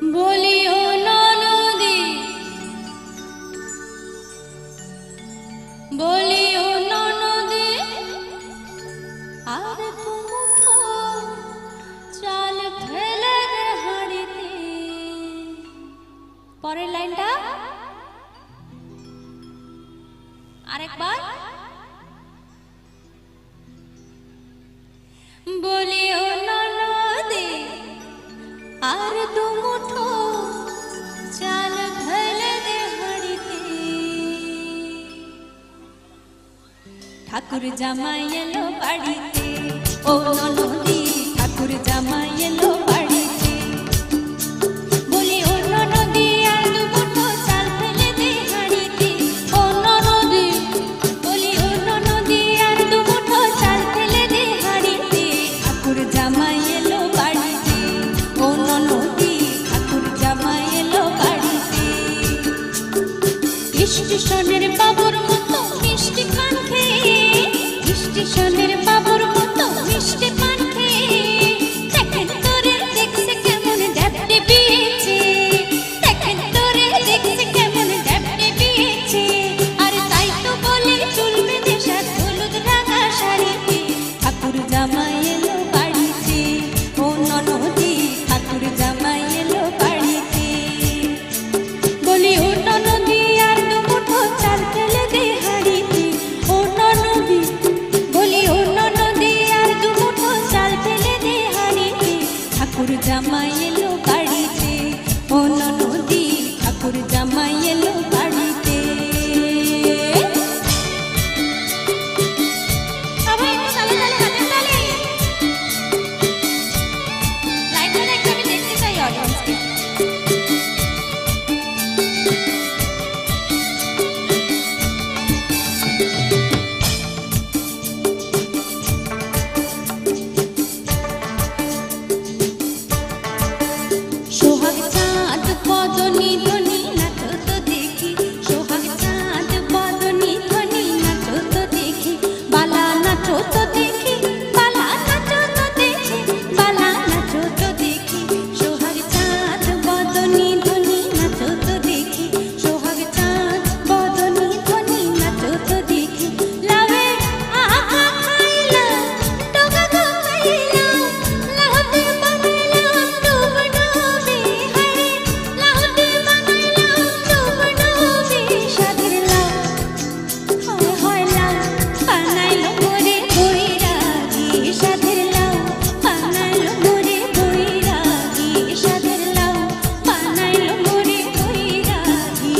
বলিও ননদী, বলিও ননদী, আর মুঠো চাল ফেলে দে হাঁড়িতে। পরের লাইনটা আরেকবার। বলিও ননদী, আর মুঠো চাল ফেলে দে হাঁড়িতে। ঠাকুর জামাই এলো বাড়িতে, ও ননদী ঠাকুর জামাই এলো বাড়িতে। বলি ও ননদী, আর মুঠো চাল ফেলে দে হাঁড়িতে। ও ননদী, বলি ও ননদী, আর মুঠো চাল ফেলে দে হাঁড়িতে। ঠাকুর জামাই এলো বাড়িতে, ও ননদী ঠাকুর জামাই এলো বাড়িতে। স্টেশনের বাবুর মতো মিষ্টি পান খেয়ে, স্টেশনের বাবুর মতো মিষ্টি পান খেয়ে, দেখেন তোরে দেখছে কেমন ড্যাপটে বিয়েছে, দেখেন তোরে দেখছে কেমন ড্যাপটে বিয়েছে। আর তাই তো বলে চুল বেঁধে সাত হলুদ রাঙা শাড়িতে। ঠাকুর জামাই এলো বাড়িতে, ও ননদী ঠাকুর জামাই এলো বাড়িতে। বলি ও ননদী, আর মুঠো চাল ফেলে দে হাঁড়িতে। ও ননদী, বলি ও ননদী, আর মুঠো চাল ফেলে দে হাঁড়িতে। ঠাকুর জামাই এলো বাড়িতে, ও ননদী ঠাকুর জামাই এলো বাড়িতে। সবাই একটু তালে তালে হাতের তালে। লাইনটা একটু আমি দেখতে চাই অডিয়েন্সকে। সোহাগ চাঁদ বদনি ধ্বনি নাচো তো দেখি, সোহাগ চাঁদ বদনি ধ্বনি নাচো তো দেখি। বালা নাচো তো দেখি, বালা নাচো তো দেখি, বালা নাচো তো দেখি। সোহাগ চাঁদ বদনি ধ্বনি নাচো তো দেখি, সোহাগ চাঁদ বদনি ধ্বনি নাচো তো দেখি। লাউয়ে আহা খাইলাম, ডগা গো খাইলাম, লাউতে বানাইলাম ডুব ডুবি। হায় লাউতে বানাইলাম ডুব ডুবি। সাদের লাউ, হয় হয় লাউ বানাইলো মোরে বৈরাগী। সাদের লাউ বানাইলো মোরে বৈরাগী, সাদের লাউ বানাইলো মোরে বৈরাগী।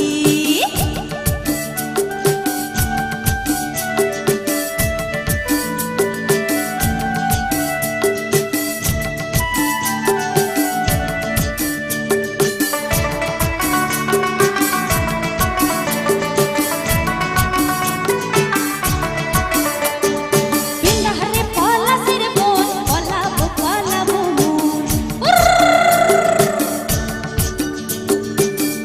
বিন্দাহারে পলাশের বন, পলাবো পলাবো মন।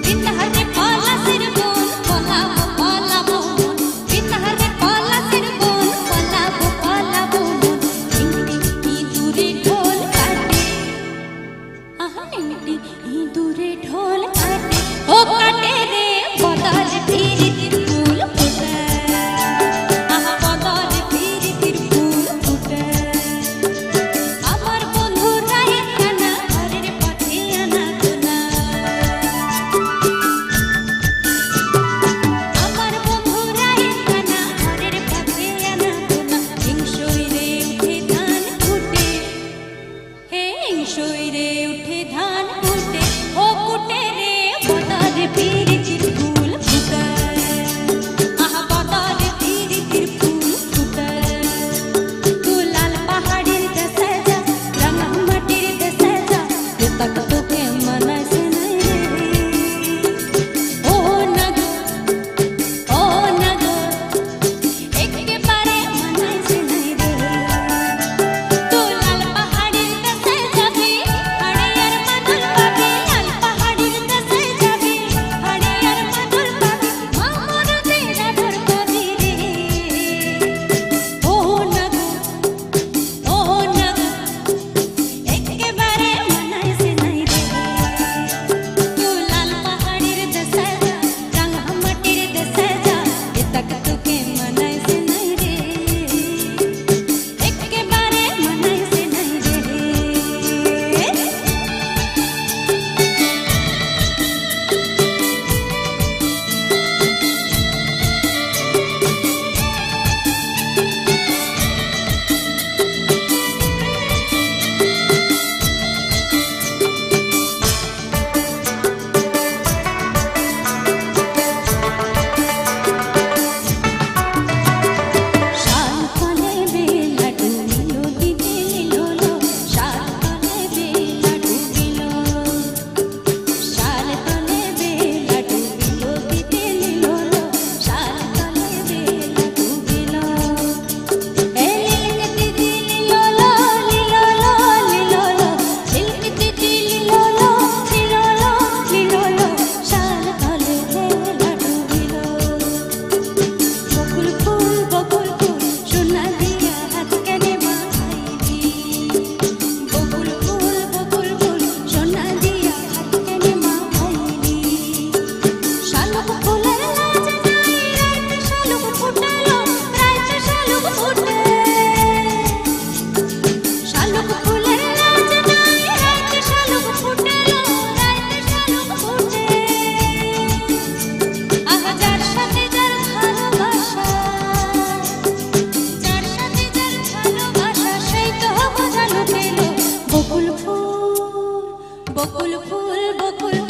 বিন্দাহারে পলাশের বন, পলাবো পলাবো মন। বিন্দাহারে পলাশের বন, পলাবো পলাবো মন। নিংটি ইঁদুরে ঢোল কাটে, আহা নিংটি ইঁদুরে ঢোল কাটে। ও কাটে রে বদল পিরিতির ফুল ফুটে, আহা বদল পিরিতির ফুল ফুটে। আমার বন্ধু রাহের কানা, ঘরের পথে আনা গোনা। আমার বন্ধু রাহের কানা, ঘরের পথে আনা গোনা। হিংসই রে উঠে ধান ফুটে, হে হিংসই রে উঠে ধান ফুটে। ও কুটে রে বদল পিরিতির ফুল ফুটে, আহা বদল পিরিতির ফুল ফুটে। তু লাল পাহাড়ের দেশে যা, রাঙা মাটির দেশে যা, তক তোকে মানাইছে নাই রে। ও নাগো, ও নাগো, একেবারে মানাইছে নাই রে। তু লাল পাহাড়ের দেশে যাবি, হাড়ে আর মাদল পাবি। লাল পাহাড়ের দেশে যাবি, হাড়ে আর মাদল পাবি। মামর দেরা ধর পাবি রে। ও নাগো, ও নাগো, একেবারে মানাইছে নাই রে। বকুল ফুল